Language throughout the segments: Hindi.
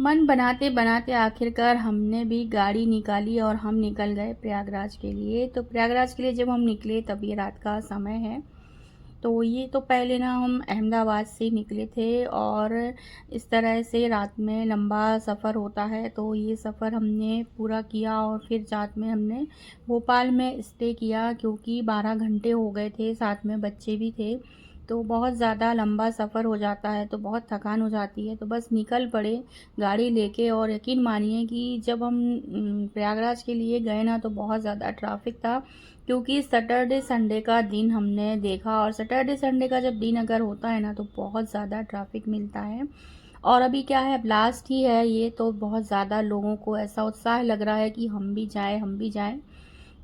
मन बनाते बनाते आखिरकार हमने भी गाड़ी निकाली और हम निकल गए प्रयागराज के लिए। तो प्रयागराज के लिए जब हम निकले तब ये रात का समय है। तो ये तो पहले ना हम अहमदाबाद से निकले थे और इस तरह से रात में लंबा सफ़र होता है, तो ये सफ़र हमने पूरा किया और फिर रात में हमने भोपाल में स्टे किया, क्योंकि 12 घंटे हो गए थे, साथ में बच्चे भी थे। तो बहुत ज़्यादा लंबा सफ़र हो जाता है, तो बहुत थकान हो जाती है, तो बस निकल पड़े गाड़ी लेके। और यकीन मानिए कि जब हम प्रयागराज के लिए गए ना, तो बहुत ज़्यादा ट्रैफिक था, क्योंकि सैटरडे संडे का दिन हमने देखा, और सैटरडे संडे का जब दिन अगर होता है ना, तो बहुत ज़्यादा ट्रैफिक मिलता है। और अभी क्या है, अब लास्ट ही है ये, तो बहुत ज़्यादा लोगों को ऐसा उत्साह लग रहा है कि हम भी जाएं, हम भी जाएं।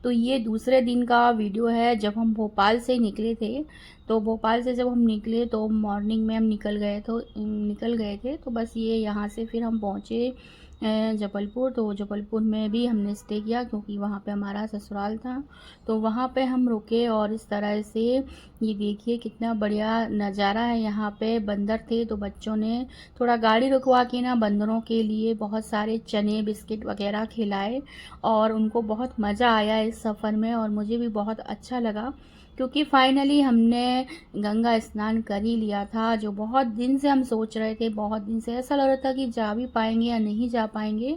तो ये दूसरे दिन का वीडियो है जब हम भोपाल से निकले थे। तो भोपाल से जब हम निकले तो मॉर्निंग में हम निकल गए थे, तो बस ये यहाँ से फिर हम पहुँचे जबलपुर। तो जबलपुर में भी हमने स्टे किया, क्योंकि वहाँ पे हमारा ससुराल था। तो वहाँ पे हम रुके और इस तरह से ये देखिए कितना बढ़िया नज़ारा है। यहाँ पे बंदर थे, तो बच्चों ने थोड़ा गाड़ी रुकवा के ना बंदरों के लिए बहुत सारे चने बिस्किट वगैरह खिलाए, और उनको बहुत मज़ा आया इस सफ़र में, और मुझे भी बहुत अच्छा लगा, क्योंकि फाइनली हमने गंगा स्नान कर ही लिया था, जो बहुत दिन से हम सोच रहे थे। बहुत दिन से ऐसा लग रहा था कि जा भी पाएंगे या नहीं जा पाएंगे।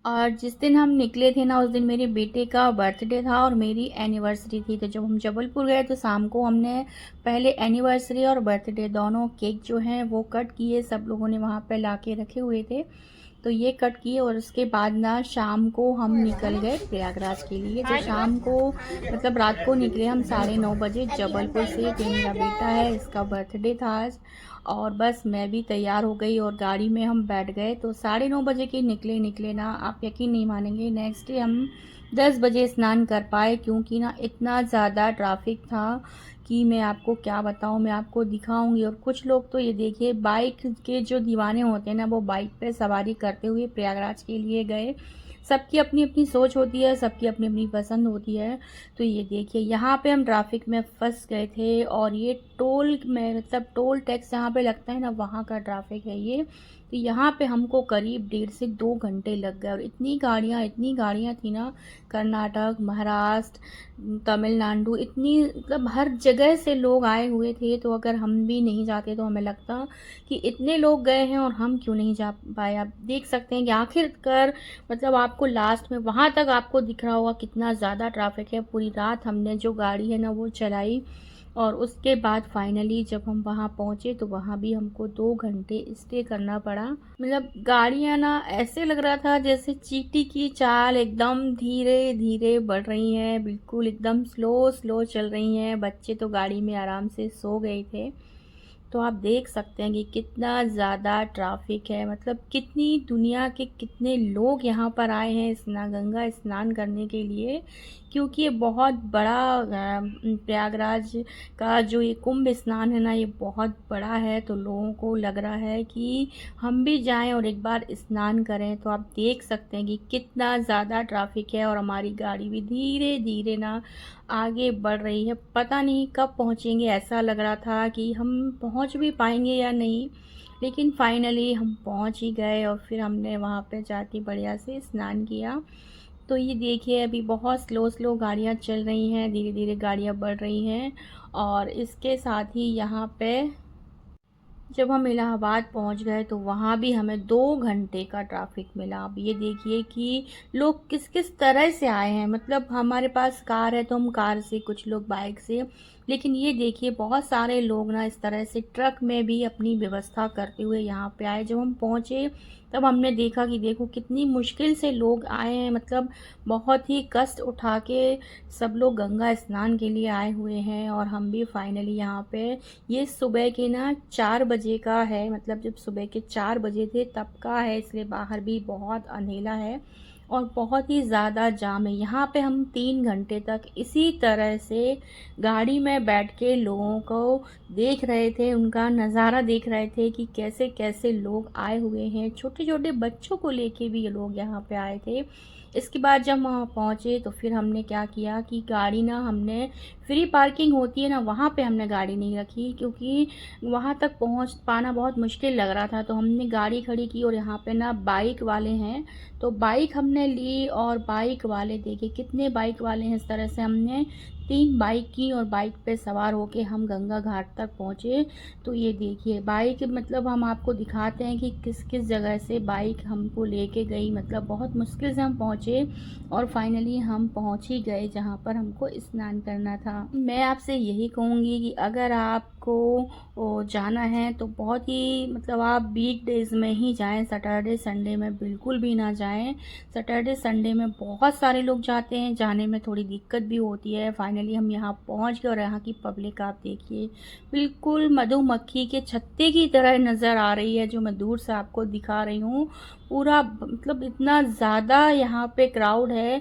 और जिस दिन हम निकले थे ना, उस दिन मेरे बेटे का बर्थडे था और मेरी एनिवर्सरी थी। तो जब हम जबलपुर गए तो शाम को हमने पहले एनिवर्सरी और बर्थडे दोनों केक जो हैं वो कट किए, सब लोगों ने वहाँ पे ला के रखे हुए थे, तो ये कट किए। और उसके बाद ना शाम को हम निकल गए प्रयागराज के लिए। जो शाम को मतलब रात को निकले हम 9:30 बजे जबलपुर से। जो मेरा बेटा है, इसका बर्थडे था आज, और बस मैं भी तैयार हो गई और गाड़ी में हम बैठ गए। तो 9:30 बजे के निकले ना, आप यकीन नहीं मानेंगे, नेक्स्ट डे हम 10 बजे स्नान कर पाए, क्योंकि ना इतना ज़्यादा ट्रैफिक था कि मैं आपको क्या बताऊं, मैं आपको दिखाऊंगी। और कुछ लोग तो ये देखिए, बाइक के जो दीवाने होते हैं ना, वो बाइक पे सवारी करते हुए प्रयागराज के लिए गए। सबकी अपनी अपनी सोच होती है, सबकी अपनी अपनी पसंद होती है। तो ये देखिए यहाँ पे हम ट्रैफिक में फंस गए थे, और ये टोल में मतलब टोल टैक्स जहाँ पे लगता है ना, वहाँ का ट्रैफिक है ये। तो यहाँ पे हमको करीब 1.5 से 2 घंटे लग गए, और इतनी गाड़ियाँ थी ना, कर्नाटक, महाराष्ट्र, तमिलनाडु, इतनी मतलब हर जगह से लोग आए हुए थे। तो अगर हम भी नहीं जाते तो हमें लगता कि इतने लोग गए हैं और हम क्यों नहीं जा पाए। आप देख सकते हैं कि आखिरकार मतलब आपको लास्ट में वहां तक आपको दिख रहा होगा कितना ज़्यादा ट्रैफिक है। पूरी रात हमने जो गाड़ी है ना वो चलाई, और उसके बाद फाइनली जब हम वहाँ पहुँचे तो वहाँ भी हमको 2 घंटे स्टे करना पड़ा। मतलब गाड़ियाँ ना ऐसे लग रहा था जैसे चींटी की चाल, एकदम धीरे धीरे बढ़ रही हैं, बिल्कुल एकदम स्लो स्लो चल रही हैं। बच्चे तो गाड़ी में आराम से सो गए थे। तो आप देख सकते हैं कि कितना ज़्यादा ट्रैफिक है, मतलब कितनी दुनिया के कितने लोग यहाँ पर आए हैं गंगा स्नान करने के लिए, क्योंकि ये बहुत बड़ा प्रयागराज का जो ये कुंभ स्नान है ना, ये बहुत बड़ा है। तो लोगों को लग रहा है कि हम भी जाएं और एक बार स्नान करें। तो आप देख सकते हैं कि कितना ज़्यादा ट्रैफिक है, और हमारी गाड़ी भी धीरे धीरे ना आगे बढ़ रही है। पता नहीं कब पहुंचेंगे, ऐसा लग रहा था कि हम पहुंच भी पाएंगे या नहीं, लेकिन फाइनली हम पहुंच ही गए। और फिर हमने वहां पे जाके बढ़िया से स्नान किया। तो ये देखिए अभी बहुत स्लो स्लो गाड़ियां चल रही हैं, धीरे धीरे गाड़ियां बढ़ रही हैं। और इसके साथ ही यहाँ पे जब हम इलाहाबाद पहुंच गए तो वहाँ भी हमें 2 घंटे का ट्रैफिक मिला। अब ये देखिए कि लोग किस किस तरह से आए हैं। मतलब हमारे पास कार है तो हम कार से, कुछ लोग बाइक से, लेकिन ये देखिए बहुत सारे लोग ना इस तरह से ट्रक में भी अपनी व्यवस्था करते हुए यहाँ पे आए। जब हम पहुँचे तब हमने देखा कि देखो कितनी मुश्किल से लोग आए हैं, मतलब बहुत ही कष्ट उठा के सब लोग गंगा स्नान के लिए आए हुए हैं। और हम भी फाइनली यहाँ पे, ये सुबह के ना 4 बजे का है, मतलब जब सुबह के 4 बजे थे तब का है, इसलिए बाहर भी बहुत अंधेला है। और बहुत ही ज़्यादा जाम है। यहाँ पे हम 3 घंटे तक इसी तरह से गाड़ी में बैठ के लोगों को देख रहे थे, उनका नज़ारा देख रहे थे कि कैसे कैसे लोग आए हुए हैं। छोटे छोटे बच्चों को लेके भी ये लोग यहाँ पे आए थे। इसके बाद जब वहाँ पहुँचे तो फिर हमने क्या किया कि गाड़ी ना हमने फ्री पार्किंग होती है ना, वहाँ पे हमने गाड़ी नहीं रखी, क्योंकि वहाँ तक पहुँच पाना बहुत मुश्किल लग रहा था। तो हमने गाड़ी खड़ी की और यहाँ पे ना बाइक वाले हैं, तो बाइक हमने ली और बाइक वाले देखिए कितने बाइक वाले हैं। इस तरह से हमने 3 बाइक की और बाइक पे सवार होके हम गंगा घाट तक पहुँचे। तो ये देखिए बाइक, मतलब हम आपको दिखाते हैं कि किस किस जगह से बाइक हमको लेके गई। मतलब बहुत मुश्किल से हम पहुँचे और फाइनली हम पहुँच ही गए जहाँ पर हमको स्नान करना था। मैं आपसे यही कहूँगी कि अगर आपको जाना है तो बहुत ही, मतलब आप वीक डेज़ में ही जाएं, सैटरडे संडे में बिल्कुल भी ना जाएं। सैटरडे संडे में बहुत सारे लोग जाते हैं, जाने में थोड़ी दिक्कत भी होती है। फाइनली हम यहाँ पहुँच गए और यहाँ की पब्लिक आप देखिए बिल्कुल मधुमक्खी के छत्ते की तरह नज़र आ रही है, जो मैं दूर से आपको दिखा रही हूँ। पूरा मतलब इतना ज़्यादा यहाँ पे क्राउड है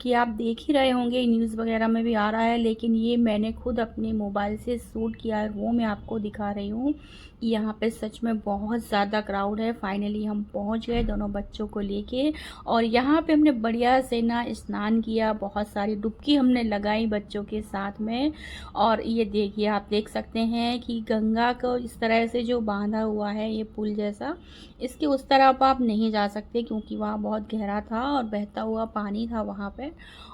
कि आप देख ही रहे होंगे, न्यूज़ वगैरह में भी आ रहा है, लेकिन ये मैंने खुद अपने मोबाइल से शूट किया है, वो मैं आपको दिखा रही हूँ। यहाँ पे सच में बहुत ज़्यादा क्राउड है। फाइनली हम पहुँच गए दोनों बच्चों को लेके और यहाँ पे हमने बढ़िया से ना स्नान किया, बहुत सारी डुबकी हमने लगाई बच्चों के साथ में। और ये देखिए आप देख सकते हैं कि गंगा को इस तरह से जो बांधा हुआ है ये पुल जैसा, इसके उस तरफ आप नहीं जा सकते क्योंकि वहाँ बहुत गहरा था और बहता हुआ पानी था वहाँ पे।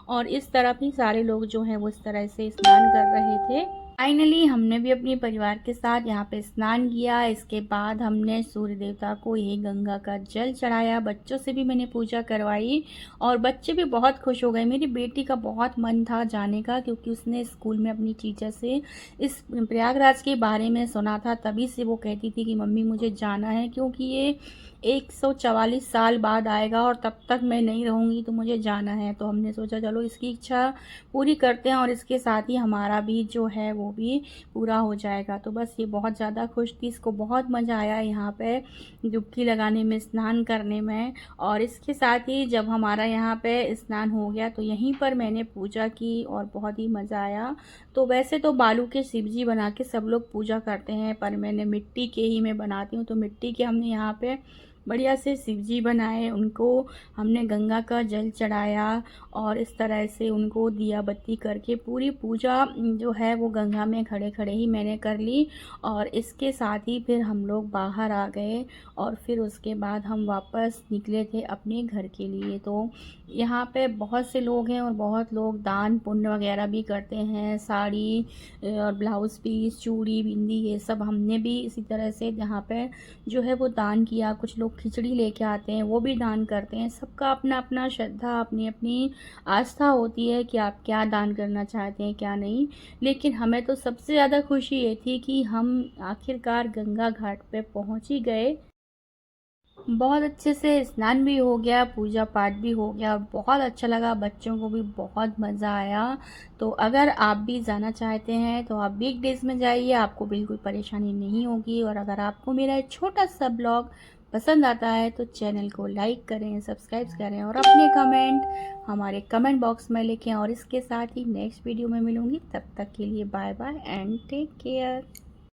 और इस तरफ ही सारे लोग जो हैं वो इस तरह से स्नान कर रहे थे। फाइनली हमने भी अपने परिवार के साथ यहाँ पे स्नान किया। इसके बाद हमने सूर्य देवता को ये गंगा का जल चढ़ाया, बच्चों से भी मैंने पूजा करवाई और बच्चे भी बहुत खुश हो गए। मेरी बेटी का बहुत मन था जाने का, क्योंकि उसने स्कूल में अपनी टीचर से इस प्रयागराज के बारे में सुना था, तभी से वो कहती थी कि मम्मी मुझे जाना है, क्योंकि ये 144 साल बाद आएगा और तब तक मैं नहीं रहूँगी, तो मुझे जाना है। तो हमने सोचा चलो इसकी इच्छा पूरी करते हैं और इसके साथ ही हमारा भी जो है वो भी पूरा हो जाएगा। तो बस ये बहुत ज़्यादा खुश थी, इसको बहुत मज़ा आया यहाँ पे डुबकी लगाने में, स्नान करने में। और इसके साथ ही जब हमारा यहाँ पे स्नान हो गया तो यहीं पर मैंने पूजा की और बहुत ही मज़ा आया। तो वैसे तो बालू के शिव जी बना के सब लोग पूजा करते हैं, पर मैंने मिट्टी के ही मैं बनाती हूँ। तो मिट्टी के हमने यहाँ पे बढ़िया से शिव जी बनाए, उनको हमने गंगा का जल चढ़ाया और इस तरह से उनको दिया बत्ती करके पूरी पूजा जो है वो गंगा में खड़े खड़े ही मैंने कर ली। और इसके साथ ही फिर हम लोग बाहर आ गए और फिर उसके बाद हम वापस निकले थे अपने घर के लिए। तो यहाँ पे बहुत से लोग हैं और बहुत लोग दान पुण्य वगैरह भी करते हैं, साड़ी और ब्लाउज़ पीस, चूड़ी, बिंदी, ये सब हमने भी इसी तरह से यहाँ पे जो है वो दान किया। कुछ लोग खिचड़ी लेके आते हैं, वो भी दान करते हैं। सबका अपना अपना श्रद्धा, अपनी अपनी आस्था होती है कि आप क्या दान करना चाहते हैं क्या नहीं। लेकिन हमें तो सबसे ज़्यादा खुशी ये थी कि हम आखिरकार गंगा घाट पे पहुंच ही गए। बहुत अच्छे से स्नान भी हो गया, पूजा पाठ भी हो गया और बहुत अच्छा लगा, बच्चों को भी बहुत मज़ा आया। तो अगर आप भी जाना चाहते हैं तो आप वीक डेज़ में जाइए, आपको बिल्कुल परेशानी नहीं होगी। और अगर आपको मेरा एक छोटा सा ब्लॉग पसंद आता है तो चैनल को लाइक करें, सब्सक्राइब करें और अपने कमेंट हमारे कमेंट बॉक्स में लिखें। और इसके साथ ही नेक्स्ट वीडियो में मिलूँगी, तब तक के लिए bye bye and take care.